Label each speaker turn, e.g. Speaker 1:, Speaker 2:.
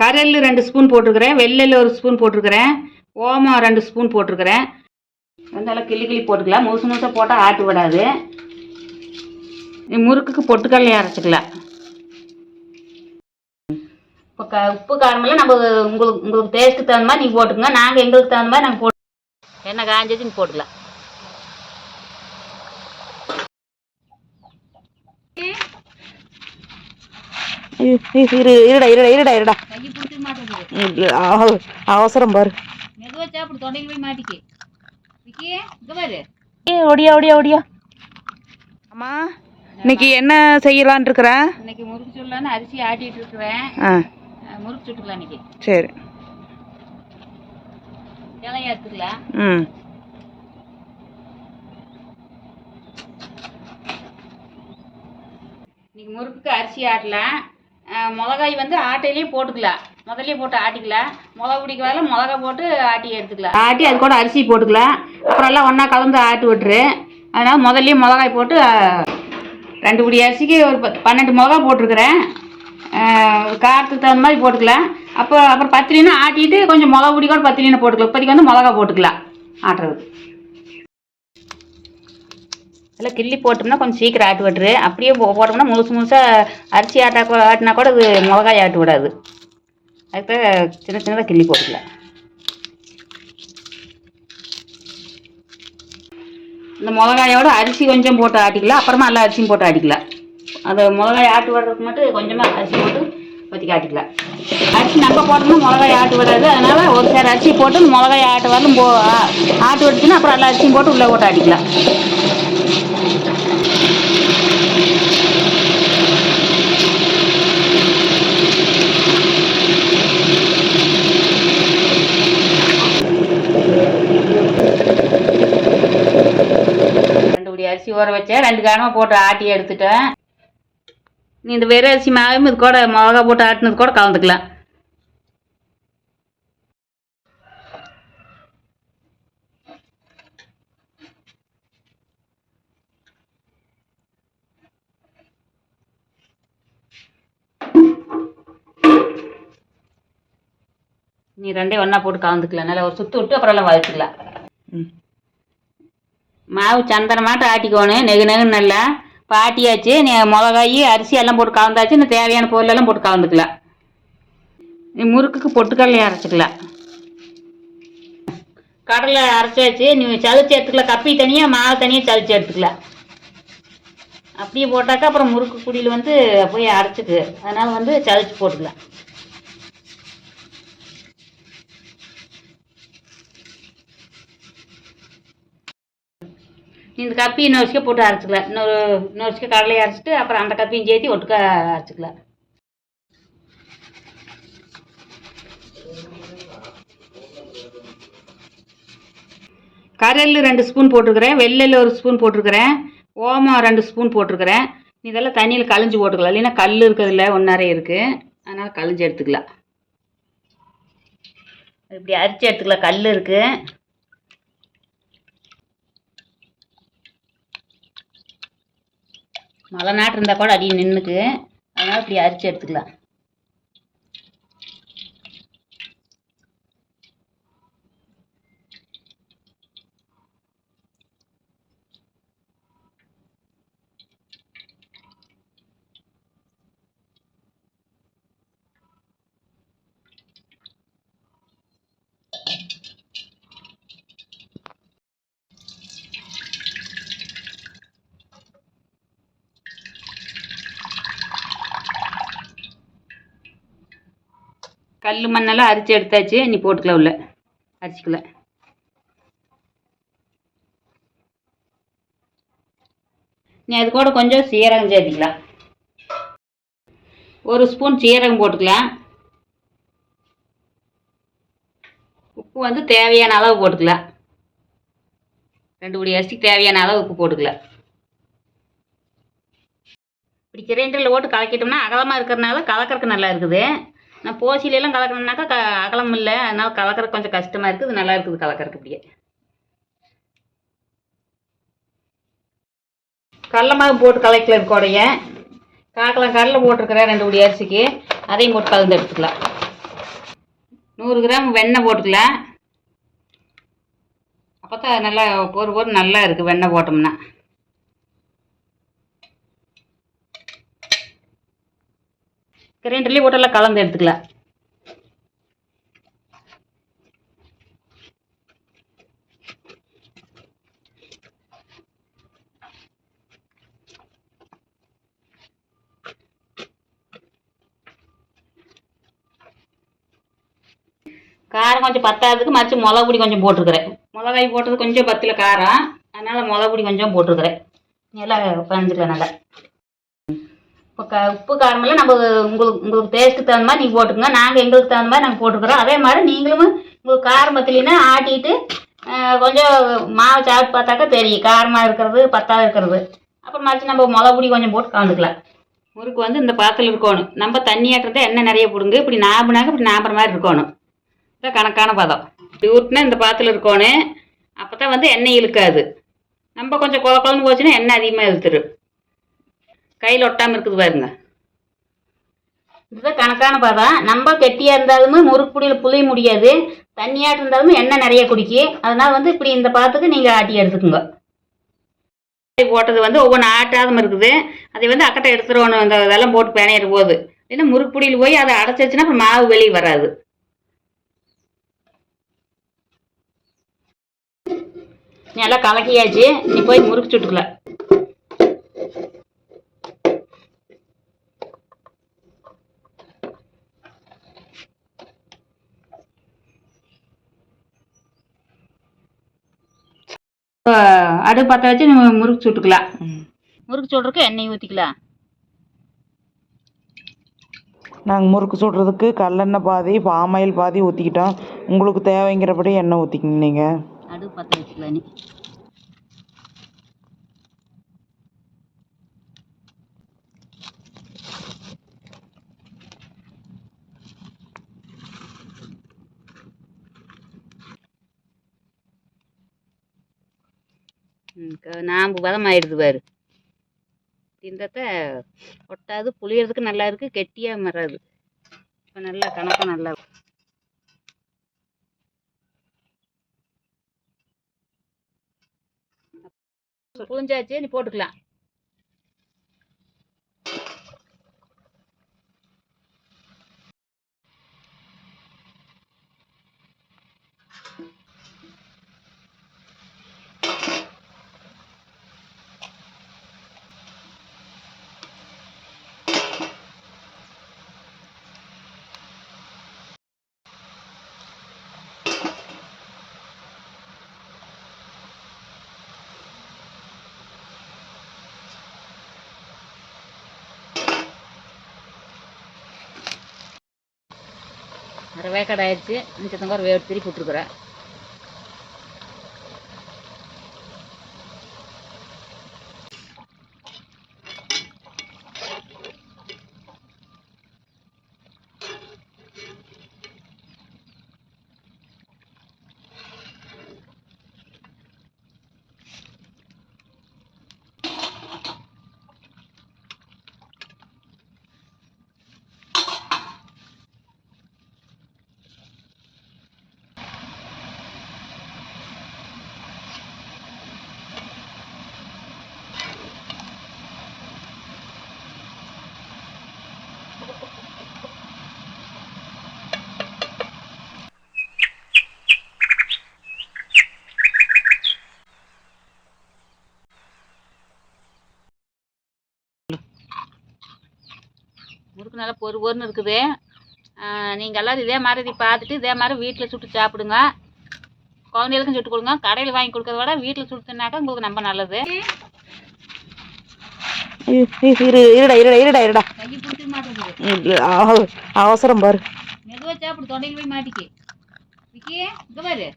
Speaker 1: கரல் 2 spoon போட்டிருக்கிறேன், வெள்ளெல் 1 spoon போட்டிருக்கிறேன், ஓமம் 2 ஸ்பூன் போட்டிருக்கிறேன். நல்லா கிள்ளி போட்டுக்கலாம். முழுசாக போட்டால் ஆட்டு விடாது. முறுக்குக்கு பொட்டுக்கடலையை அரைச்சிக்கலாம். இப்போ உப்பு காரமெல்லாம் நம்ம உங்களுக்கு டேஸ்ட்டுக்கு தகுந்த மாதிரி நீங்கள் போட்டுக்கோங்க. நாங்கள் எங்களுக்கு தகுந்த மாதிரி நாங்கள் எண்ணெய் காஞ்சது நீங்கள் போட்டுக்கலாம்.
Speaker 2: இருடா அவசரம் பாரு.
Speaker 1: மெதுவாக சாப்பிடு, தொண்டையில் போய் மாட்டிக்கு. இங்கே பாரு.
Speaker 2: ஓடியா. அம்மா இன்னைக்கு என்ன செய்யலான் இருக்கிறேன்?
Speaker 1: இன்னைக்கு முறுக்கு சுடலான்னு அரிசி ஆட்டிட்டு இருக்கிறேன். முறுக்கு சுட்டுக்கலாம் இன்னைக்கு.
Speaker 2: சரி,
Speaker 1: இலையா எடுத்துக்கலாம். இன்னைக்கு முறுக்குக்கு அரிசி ஆட்டலாம். மிளகாய் வந்து ஆட்டையிலையும் போட்டுக்கலாம். முதல்ல போட்டு ஆட்டிக்கலாம். மிளகா பிடிக்க வேலை மிளகா போட்டு ஆட்டி எடுத்துக்கலாம். ஆட்டி அது கூட அரிசி போட்டுக்கலாம். அப்புறம் எல்லாம் ஒன்றா கலந்து ஆட்டி விட்டுரு. அதனால் முதல்ல மிளகாய் போட்டு 2 பிடி அரிசிக்கு ஒரு 12 மிளகா போட்டிருக்கிறேன். காரத்துக்கு தகுந்த மாதிரி போட்டுக்கலாம். அப்புறம் பத்திலினா ஆட்டிட்டு கொஞ்சம் மிளகா பிடி கூட பத்திலினா போட்டுக்கலாம். இப்போதைக்கு வந்து மிளகா போட்டுக்கலாம் ஆட்டுறதுக்கு. எல்லாம் கிள்ளி போட்டோம்னா கொஞ்சம் சீக்கிரம் ஆட்டி விட்டுரு. அப்படியே போட்டோம்னா முழுசாக அரிசி ஆட்டினா கூட இது மிளகாய் ஆட்டி விடாது. அதுக்கு சின்னதாக கிள்ளி போட்டுக்கலாம். இந்த மிளகாயோட அரிசி கொஞ்சம் போட்டு ஆட்டிக்கலாம். அப்புறமா எல்லா அரிசியும் போட்டு ஆட்டிக்கலாம். அது மிளகாய் ஆட்டு விடுறதுக்கு மட்டும் கொஞ்சமாக அரிசி போட்டு பற்றி ஆட்டிக்கலாம். அரிசி நம்ம போட்டோம்னா மிளகாய் ஆட்டு விடாது. அதனால் ஒரு சேர் அரிசி போட்டு மிளகாய் ஆட்டு வரலும் ஆட்டு விட்டுச்சுன்னா அப்புறம் எல்லா அரிசியும் போட்டு உள்ளே போட்டு ஆட்டிக்கலாம். அரிசி ஊற வச்சேன், 2 காரமாக போட்டு ஆட்டி எடுத்துட்டேன். நீ இந்த வெறும் அரிசி மாவும் இது கூட மிளகா போட்டு ஆட்டினது கூட கலந்துக்கலாம். நீ 2 ஒன்றா போட்டு கலந்துக்கலாம். நல்லா ஒரு சுற்று விட்டு அப்புறம் எல்லாம் வதச்சிக்கலாம். மாவு சந்தனமாட்டம் ஆட்டிக்கோணும். நெகுன்னு நல்லா பாட்டியாச்சு. நீ மிளகாய் அரிசி எல்லாம் போட்டு கலந்தாச்சு. இந்த தேவையான பொருளெல்லாம் போட்டு கலந்துக்கலாம். நீ முறுக்குக்கு பொட்டுக்கடலையை அரைச்சிக்கலாம். கடலை அரைச்சாச்சு. நீ சளிச்சு எடுத்துக்கலாம். கப்பி தனியாக மாவு தனியாக சளிச்சு எடுத்துக்கலாம். அப்படியே போட்டாக்கா அப்புறம் முறுக்கு குடியில் வந்து போய் அரைச்சிக்கு. அதனால் வந்து சளிச்சு போட்டுக்கலாம். இந்த கப்பி இன்னொரு வச்சுக்க போட்டு அரைச்சிக்கலாம். இன்னொரு வச்சுக்க கடலையை அரைச்சிட்டு அப்புறம் அந்த கப்பியும் சேர்த்து ஒட்டுக்க அரைச்சிக்கலாம். கரல் 2 ஸ்பூன் போட்டிருக்கிறேன், வெள்ளெல் 1 ஸ்பூன் போட்டிருக்கிறேன், ஓமம் 2 ஸ்பூன் போட்டிருக்கிறேன். இதெல்லாம் தண்ணியில் கழிஞ்சு போட்டுக்கலாம். இல்லைன்னா கல் இருக்கிறதுல ஒன்றாரே இருக்குது. அதனால் கழிஞ்சு எடுத்துக்கலாம். இப்படி அரிச்சு எடுத்துக்கலாம். கல் இருக்குது. மழை நாட்டு இருந்தால் கூட அடி நின்றுக்கு. அதனால் இப்படி அரிச்சு எடுத்துக்கலாம். கல் மண்ணெல்லாம் அரிச்சு எடுத்தாச்சு. நீ போட்டுக்கலாம். உள்ள அரிசிக்கலாம். நீ அது கூட கொஞ்சம் சீரகம் சேர்த்திக்கலாம். 1 ஸ்பூன் சீரகம் போட்டுக்கலாம். உப்பு வந்து தேவையான அளவு போட்டுக்கலாம். 2 பிடி அரிசிக்கு தேவையான அளவு உப்பு போட்டுக்கலாம். இப்படி கிரைண்டரில் போட்டு கலக்கிட்டோம்னா அகலமாக இருக்கிறதுனால கலக்கறதுக்கு நல்லா இருக்குது. நான் போசிலெல்லாம் கலக்கணுன்னாக்கா அகலம் இல்லை. அதனால் கலக்கறதுக்கு கொஞ்சம் கஷ்டமாக இருக்குது. இது நல்லா இருக்குது கலக்கறதுக்கு. இப்படியே கடலை மாவு போட்டு கலக்கலாம். கூடைய கடலை போட்டிருக்கிறேன் 2 பிடி அரிசிக்கு. அதையும் போட்டு கலந்து எடுத்துக்கலாம். 100 கிராம் வெண்ணெய் போட்டுக்கலாம். அப்போ தான் நல்லா பொறு நல்லா இருக்குது வெண்ணெய் போட்டோம்னா. கிரைண்டர்லேயே போட்டு எல்லாம் கலந்து எடுத்துக்கலாம். காரம் கொஞ்சம் பத்தாததுக்கு மறுச்சு மிளகு பொடி கொஞ்சம் போட்டிருக்கிறேன். மிளகாய் போட்டது கொஞ்சம் பத்தில் காரம், அதனால் மிளகு பொடி கொஞ்சம் போட்டிருக்கிறேன். நல்லா பஞ்சிக்கலாம் நல்லா. இப்போ உப்பு காரமெல்லாம் நம்ம உங்களுக்கு டேஸ்ட்டுக்கு தகுந்த மாதிரி நீங்கள் போட்டுக்கோங்க. நாங்கள் எங்களுக்கு தகுந்த மாதிரி நாங்கள் போட்டுக்கிறோம். அதே மாதிரி நீங்களும் உங்களுக்கு காரம் பத்தலைன்னா ஆட்டிட்டு கொஞ்சம் மாவு சாப்பிட்டு பார்த்தாக்கா தெரியும் காரமாக இருக்கிறது பத்தாக இருக்கிறது. அப்புறம் மறுச்சு நம்ம மிளகு பொடி கொஞ்சம் போட்டு கலந்துக்கலாம். முறுக்கு வந்து இந்த பாத்தில் இருக்கணும். நம்ம தண்ணி ஆட்டுறத எண்ணெய் நிறைய போடுங்க. இப்படி நாப்புனாக்க இப்படி நாப்புற மாதிரி இருக்கணும். இதான் கணக்கான பதம். இப்படி ஊட்டினா இந்த பாத்தில் இருக்கணும். அப்போ தான் வந்து எண்ணெய் இழுக்காது. நம்ம கொஞ்சம் குழம்பு போச்சுன்னா எண்ணெய் அதிகமாக இழுத்துரும். கையில் ஒட்டாமல் இருக்குது பாருங்க. இதுதான் கணக்கான பதம். நம்ம கெட்டியாக இருந்தாலுமே முறுக்கு பொடியில் புளிய முடியாது. தண்ணியாட்டு இருந்தாலுமே எண்ணெய் நிறைய குடிக்கும். அதனால் வந்து இப்படி இந்த பதத்துக்கு நீங்கள் ஆட்டி எடுத்துக்கோங்க. போட்டது வந்து ஒவ்வொன்று ஆட்டாதமாக இருக்குது. அதை வந்து அக்கட்டை எடுத்துருவோணும். இந்த இதெல்லாம் போட்டு பிணையிற போது இல்லைன்னா முறுக்கு பொடியில் போய் அதை அடைச்சிச்சுன்னா அப்புறம் மாவு வெளியே வராது. நல்லா கலக்கியாச்சு. நீ போய் முறுக்கு சுட்டுக்கலாம். அடுப்பு பற்ற வச்சு நம்ம முறுக்கு சுட்டுக்கலாம். முறுக்கு சுடுறதுக்கு எண்ணெய் ஊற்றிக்கலாம்.
Speaker 2: நாங்கள் முறுக்கு சுடுறதுக்கு கல்லெண்ணெய் பாதி பாமாயில் பாதி ஊற்றிக்கிட்டோம். உங்களுக்கு தேவைங்கிறபடி எண்ணெய் ஊற்றிக்கிங்க. நீங்கள்
Speaker 1: அடுப்பு பற்ற வச்சுக்கலாம். நீ நாம்பு பதம் ஆயிடுது பாரு. தின்றத ஒட்டாது, புளியறதுக்கு நல்லா இருக்குது, கெட்டியாக மறாது. இப்போ நல்லா கணக்காக நல்லா புளிஞ்சாச்சு. நீ போட்டுக்கலாம். அரை வேக்காடு ஆயிடுச்சு. மிச்சத்தங்க ஒரு வேடு திருப்பி விட்டுருக்குறேன். முறுக்கு நல்லா பொறுன்னு இருக்குது. நீங்கள் எல்லோரும் இதே மாதிரி பார்த்துட்டு இதே மாதிரி வீட்டில் சுட்டு சாப்பிடுங்க. குழந்தைகளுக்கும் சுட்டு கொடுங்க. கடையில் வாங்கி கொடுக்கறத விட வீட்டில் சுட்டுனாக்கா உங்களுக்கு ரொம்ப நல்லது.
Speaker 2: அவசரம் பாரு.
Speaker 1: மெதுவாக சாப்பிடு, தொண்டையில் போய் மாட்டிக்கு. விக்கி இங்கே பாரு.